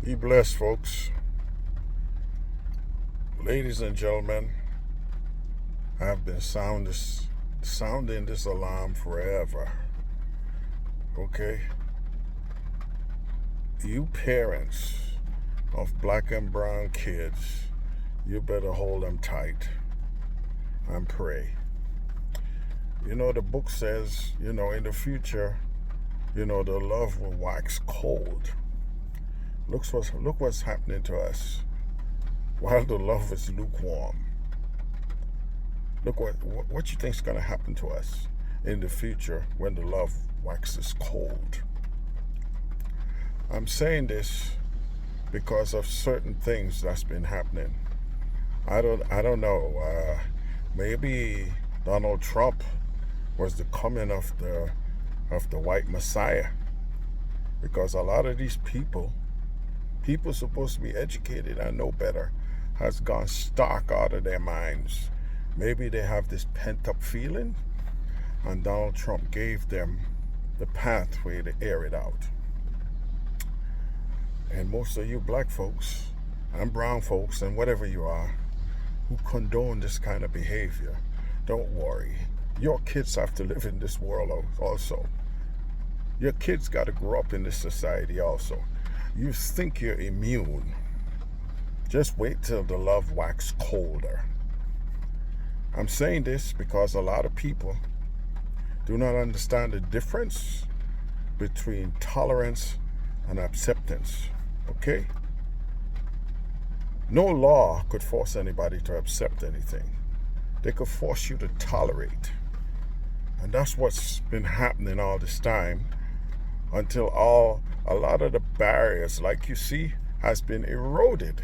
Be blessed, folks. Ladies and gentlemen, I've been sounding this alarm forever. Okay? You parents of black and brown kids, you better hold them tight and pray. The book says, in the future, the love will wax cold. Look what's happening to us while the love is lukewarm. Look what you think is going to happen to us in the future when the love waxes cold. I'm saying this because of certain things that's been happening. I don't know. Maybe Donald Trump was the coming of the white Messiah, because a lot of these people supposed to be educated and know better, has gone stark out of their minds. Maybe they have this pent-up feeling, and Donald Trump gave them the pathway to air it out. And most of you black folks and brown folks and whatever you are who condone this kind of behavior, don't worry. Your kids have to live in this world also. Your kids got to grow up in this society also. You think you're immune. Just wait till the love wax colder. I'm saying this because a lot of people do not understand the difference between tolerance and acceptance. Okay? No law could force anybody to accept anything. They could force you to tolerate. And that's what's been happening all this time, until a lot of the barriers, like you see, has been eroded.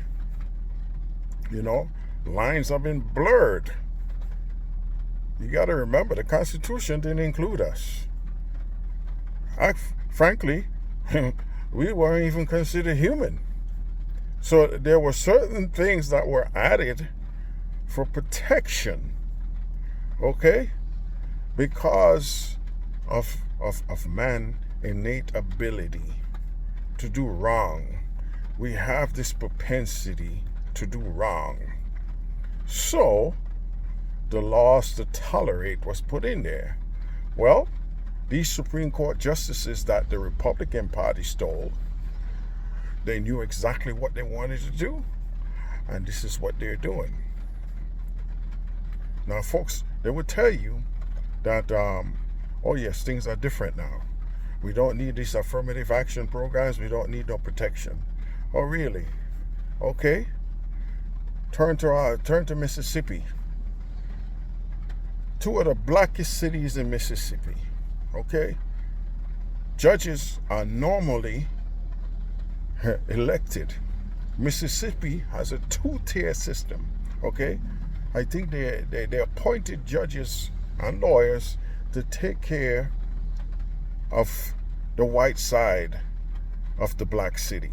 Lines have been blurred. You got to remember, the Constitution didn't include us. Frankly, we weren't even considered human. So there were certain things that were added for protection, okay? Because of man's innate ability to do wrong. We have this propensity to do wrong. So the laws to tolerate was put in there. Well, these Supreme Court justices that the Republican Party stole, they knew exactly what they wanted to do, and this is what they're doing. Now, folks, they would tell you that, oh yes, things are different now. We don't need these affirmative action programs. We don't need no protection. Oh, really? Okay. Turn to Mississippi. Two of the blackest cities in Mississippi. Okay. Judges are normally elected. Mississippi has a two-tier system. Okay. I think they appointed judges and lawyers to take care of the white side of the black city.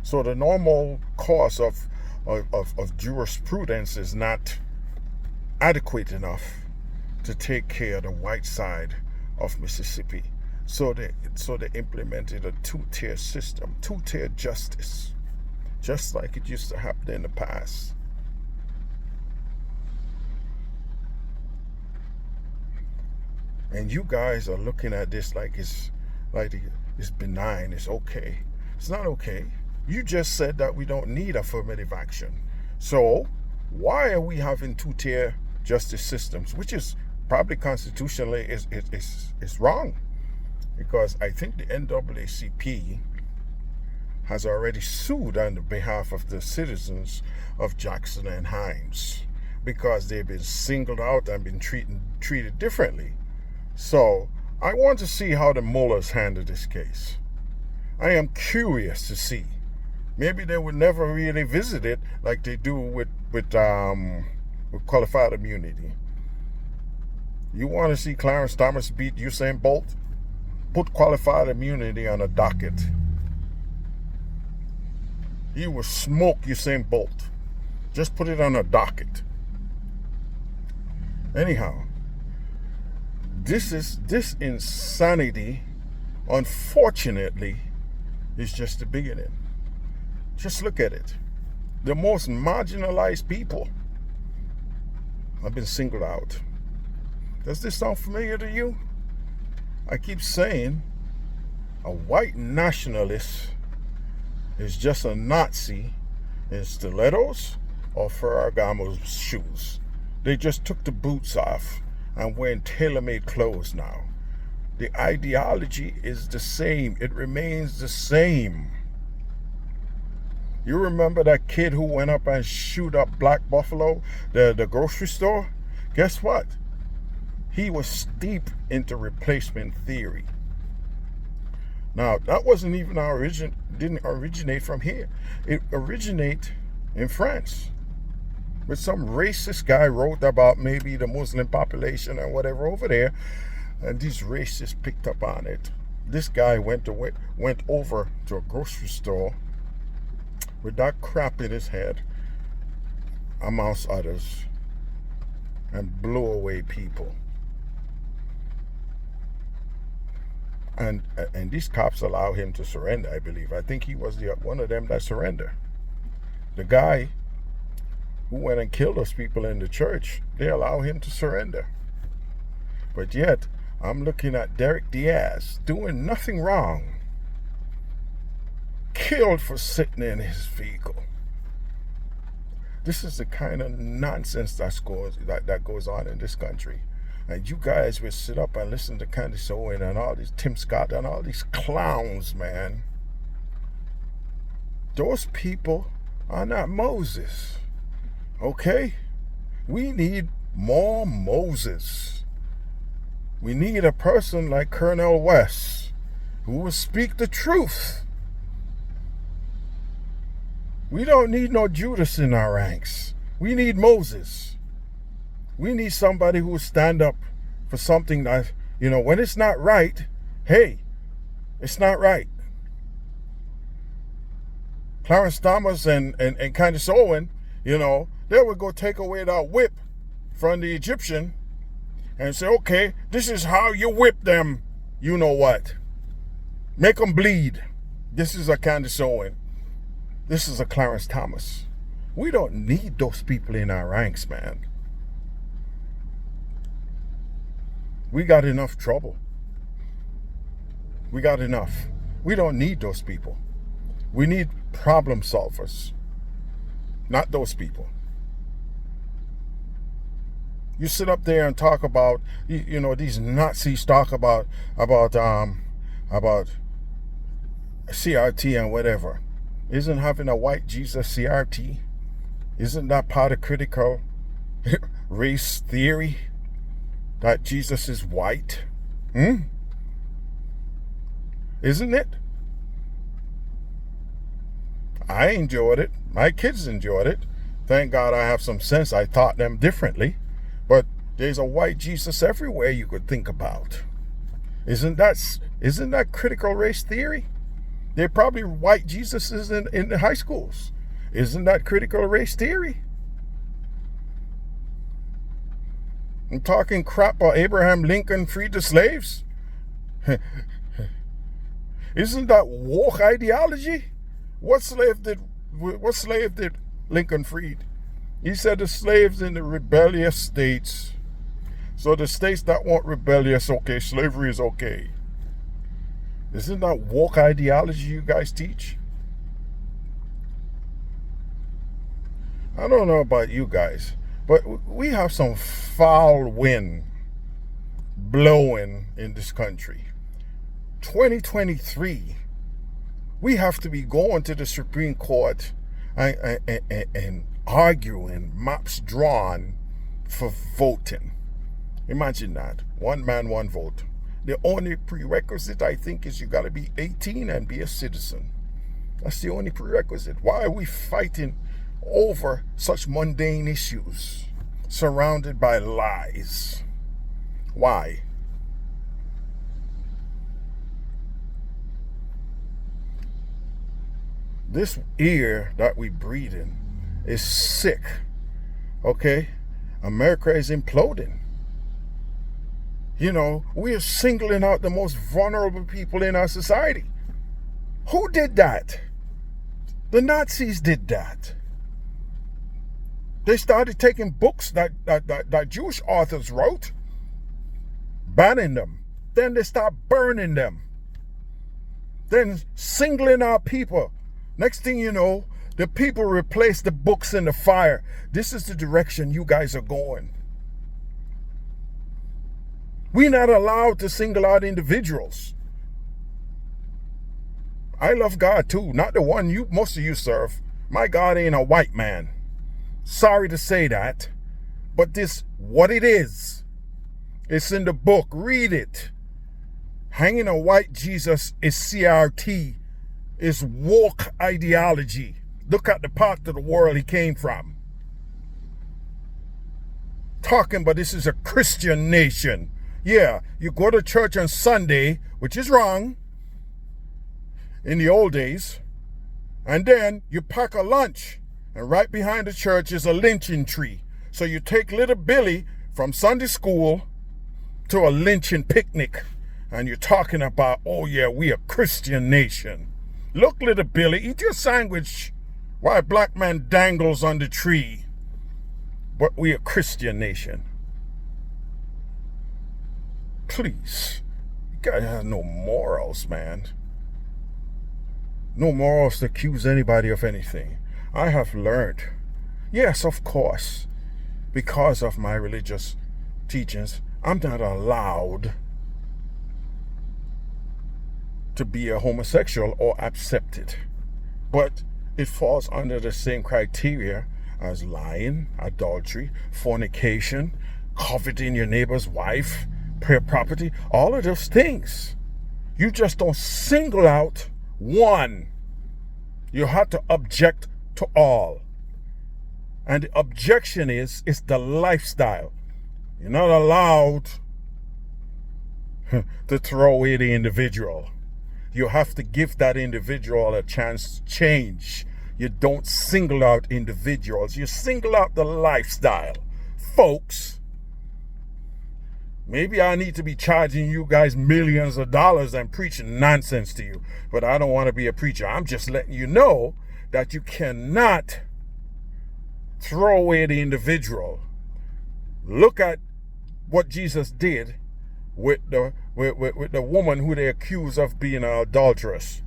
So the normal course of jurisprudence is not adequate enough to take care of the white side of Mississippi. So they implemented a two-tier system, two-tier justice, just like it used to happen in the past. And you guys are looking at this like it's benign, it's okay. It's not okay. You just said that we don't need affirmative action. So why are we having two-tier justice systems, which is probably constitutionally is wrong? Because I think the NAACP has already sued on the behalf of the citizens of Jackson and Hines, because they've been singled out and been treated differently. So I want to see how the Mullers handle this case. I am curious to see. Maybe they would never really visit it like they do with qualified immunity. You want to see Clarence Thomas beat Usain Bolt? Put qualified immunity on a docket. He will smoke Usain Bolt. Just put it on a docket. Anyhow, this insanity, unfortunately, is just the beginning. Just look at it. The most marginalized people have been singled out. Does this sound familiar to you? I keep saying a white nationalist is just a Nazi in stilettos or Ferragamo shoes. They just took the boots off and wearing tailor-made clothes now. The ideology is the same. It remains the same. You remember that kid who went up and shoot up Black Buffalo, the grocery store? Guess what? He was steeped into replacement theory. Now, that wasn't even didn't originate from here. It originated in France. But some racist guy wrote about maybe the Muslim population and whatever over there, and these racists picked up on it. This guy went over to a grocery store with that crap in his head, amongst others, and blew away people. And these cops allow him to surrender, I believe. I think he was one of them that surrendered. The guy who went and killed those people in the church, they allow him to surrender. But yet, I'm looking at Derek Diaz doing nothing wrong, killed for sitting in his vehicle. This is the kind of nonsense that goes on in this country. And you guys will sit up and listen to Candace Owen and all these Tim Scott and all these clowns, man. Those people are not Moses. Okay? We need more Moses. We need a person like Colonel West who will speak the truth. We don't need no Judas in our ranks. We need Moses. We need somebody who will stand up for something that, when it's not right, hey, it's not right. Clarence Thomas and Candace Owen, they would go take away that whip from the Egyptian and say, okay, this is how you whip them. You know what? Make them bleed. This is a Candace Owen. This is a Clarence Thomas. We don't need those people in our ranks, man. We got enough trouble. We got enough. We don't need those people. We need problem solvers, not those people. You sit up there and talk about, these Nazis talk about CRT and whatever. Isn't having a white Jesus CRT? Isn't that part of critical race theory? That Jesus is white? Isn't it? I enjoyed it. My kids enjoyed it. Thank God I have some sense. I taught them differently. But there's a white Jesus everywhere you could think about. Isn't that critical race theory? There are probably white Jesuses in the high schools. Isn't that critical race theory? I'm talking crap about Abraham Lincoln freed the slaves. Isn't that woke ideology? What slave did Lincoln freed? He said the slaves in the rebellious states. So the states that weren't rebellious, okay, slavery is okay. Isn't that woke ideology you guys teach? I don't know about you guys, but we have some foul wind blowing in this country. 2023, we have to be going to the Supreme Court and arguing, maps drawn for voting. Imagine that. One man, one vote. The only prerequisite, I think, is you got to be 18 and be a citizen. That's the only prerequisite. Why are we fighting over such mundane issues surrounded by lies? Why? This air that we breathe in is sick. Okay? America is imploding. We are singling out the most vulnerable people in our society. Who did that? The Nazis did that. They started taking books that Jewish authors wrote, banning them. Then they start burning them. Then singling out people. Next thing you know, the people replace the books in the fire. This is the direction you guys are going. We're not allowed to single out individuals. I love God too, not the one most of you serve. My God ain't a white man. Sorry to say that, but this what it is. It's in the book. Read it. Hanging a white Jesus is CRT, is woke ideology. Look at the part of the world he came from. Talking about this is a Christian nation. Yeah, you go to church on Sunday, which is wrong in the old days, and then you pack a lunch, and right behind the church is a lynching tree. So you take little Billy from Sunday school to a lynching picnic, and you're talking about, oh yeah, we a Christian nation. Look, little Billy, eat your sandwich while a black man dangles on the tree. But we a Christian nation. Please, you guys have no morals, man. No morals to accuse anybody of anything. I have learned, yes, of course, because of my religious teachings, I'm not allowed to be a homosexual or accept it. But it falls under the same criteria as lying, adultery, fornication, coveting your neighbor's wife, property, all of those things. You just don't single out one. You have to object to all. And the objection is the lifestyle. You're not allowed to throw away the individual. You have to give that individual a chance to change. You don't single out individuals. You single out the lifestyle. Folks, maybe I need to be charging you guys millions of dollars and preaching nonsense to you, but I don't want to be a preacher. I'm just letting you know that you cannot throw away the individual. Look at what Jesus did with the woman who they accused of being an adulteress.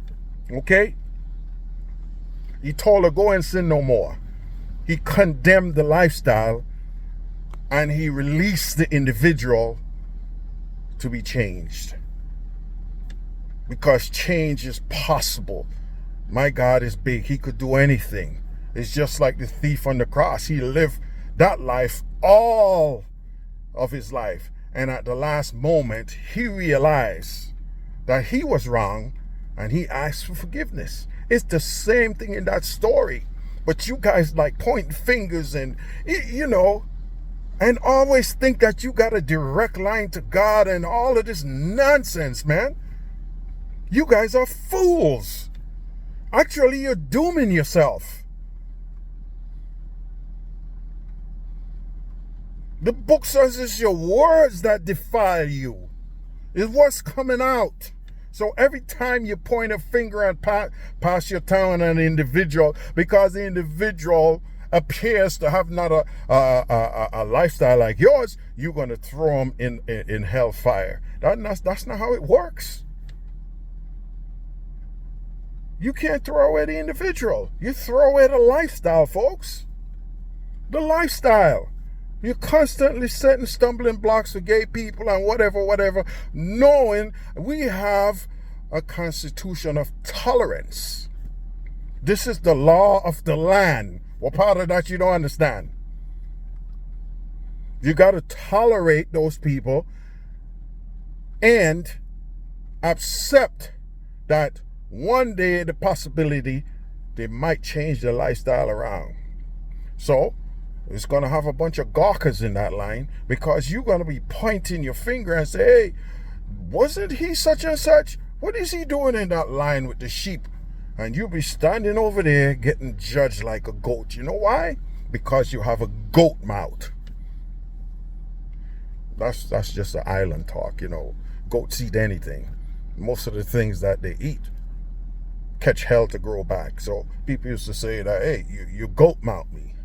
Okay? He told her, go and sin no more. He condemned the lifestyle and he released the individual to be changed. Because change is possible. My God is big. He could do anything. It's just like the thief on the cross. He lived that life all of his life. And at the last moment, he realized that he was wrong and he asked for forgiveness. It's the same thing in that story. But you guys like pointing fingers and, you know, and always think that you got a direct line to God and all of this nonsense, man. You guys are fools. Actually, you're dooming yourself. The book says it's your words that defile you. It's what's coming out. So every time you point a finger and pass your tongue on an individual, because the individual appears to have not a lifestyle like yours, you're going to throw them in hellfire. That's not how it works. You can't throw away the individual. You throw away the lifestyle, folks. The lifestyle. You're constantly setting stumbling blocks for gay people and whatever, knowing we have a constitution of tolerance. This is the law of the land. What part of that you don't understand? You got to tolerate those people and accept that one day the possibility they might change their lifestyle around. So it's going to have a bunch of gawkers in that line, because you're going to be pointing your finger and say, hey, wasn't he such and such? What is he doing in that line with the sheep? And you'll be standing over there getting judged like a goat. You know why? Because you have a goat mouth. That's just the island talk, you know. Goats eat anything. Most of the things that they eat catch hell to grow back. So people used to say that, hey, you goat mount me.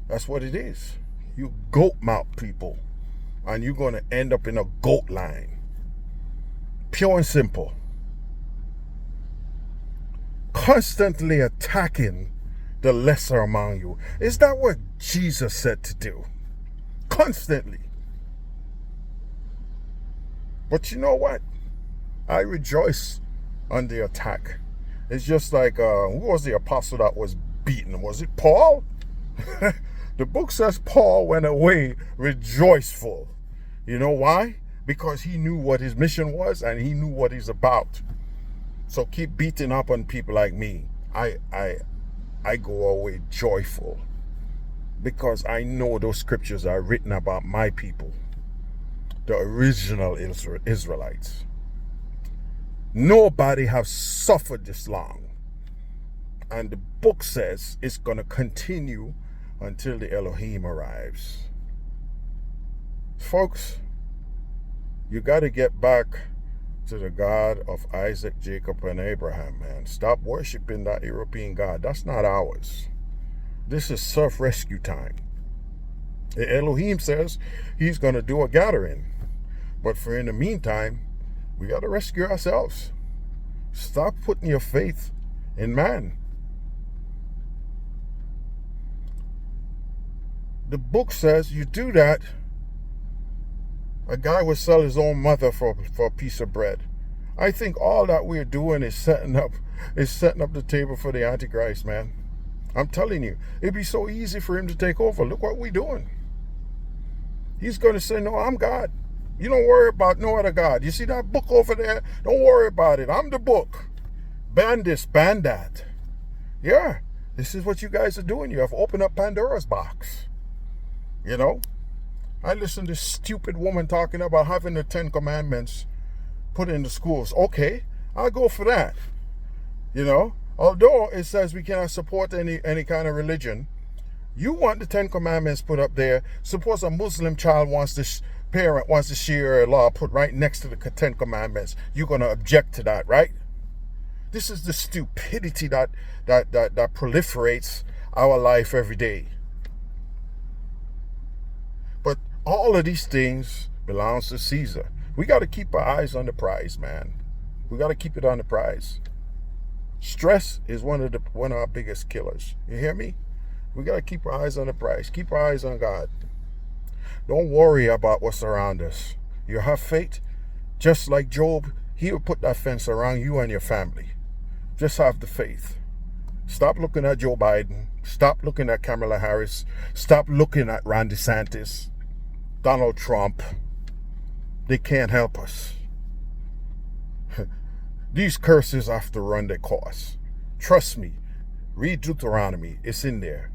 That's what it is. You goat mount people, and you're going to end up in a goat line. Pure and simple. Constantly attacking the lesser among you. Is that what Jesus said to do? Constantly. But you know what? I rejoice on the attack. It's just like, who was the apostle that was beaten? Was it Paul? The book says Paul went away rejoiceful. You know why? Because he knew what his mission was and he knew what he's about. So keep beating up on people like me. I go away joyful because I know those scriptures are written about my people, the original Israelites. Nobody has suffered this long. And the book says it's going to continue until the Elohim arrives. Folks, you got to get back to the God of Isaac, Jacob, and Abraham, man. Stop worshiping that European God. That's not ours. This is self-rescue time. The Elohim says he's going to do a gathering. But for in the meantime, we got to rescue ourselves. Stop putting your faith in man. The book says you do that, a guy would sell his own mother for a piece of bread. I think all that we're doing is setting up the table for the Antichrist, man. I'm telling you, it'd be so easy for him to take over. Look what we're doing. He's going to say, no, I'm God. You don't worry about no other God. You see that book over there? Don't worry about it. I'm the book. Ban this, ban that. Yeah, this is what you guys are doing. You have opened up Pandora's box. You know? I listened to this stupid woman talking about having the 10 Commandments put in the schools. Okay, I'll go for that. You know? Although it says we cannot support any kind of religion, you want the 10 Commandments put up there. Suppose a Muslim child parent wants to share a law put right next to the 10 Commandments. You're going to object to that, right? This is the stupidity that proliferates our life every day. But all of these things belongs to Caesar. We got to keep our eyes on the prize, man. We got to keep it on the prize. Stress is one of our biggest killers. You hear me? We got to keep our eyes on the prize. Keep our eyes on God. Don't worry about what's around us. You have faith, just like Job. He will put that fence around you and your family. Just have the faith. Stop looking at Joe Biden. Stop looking at Kamala Harris. Stop looking at Ron DeSantis, Donald Trump. They can't help us. These curses have to run their course. Trust me. Read Deuteronomy. It's in there.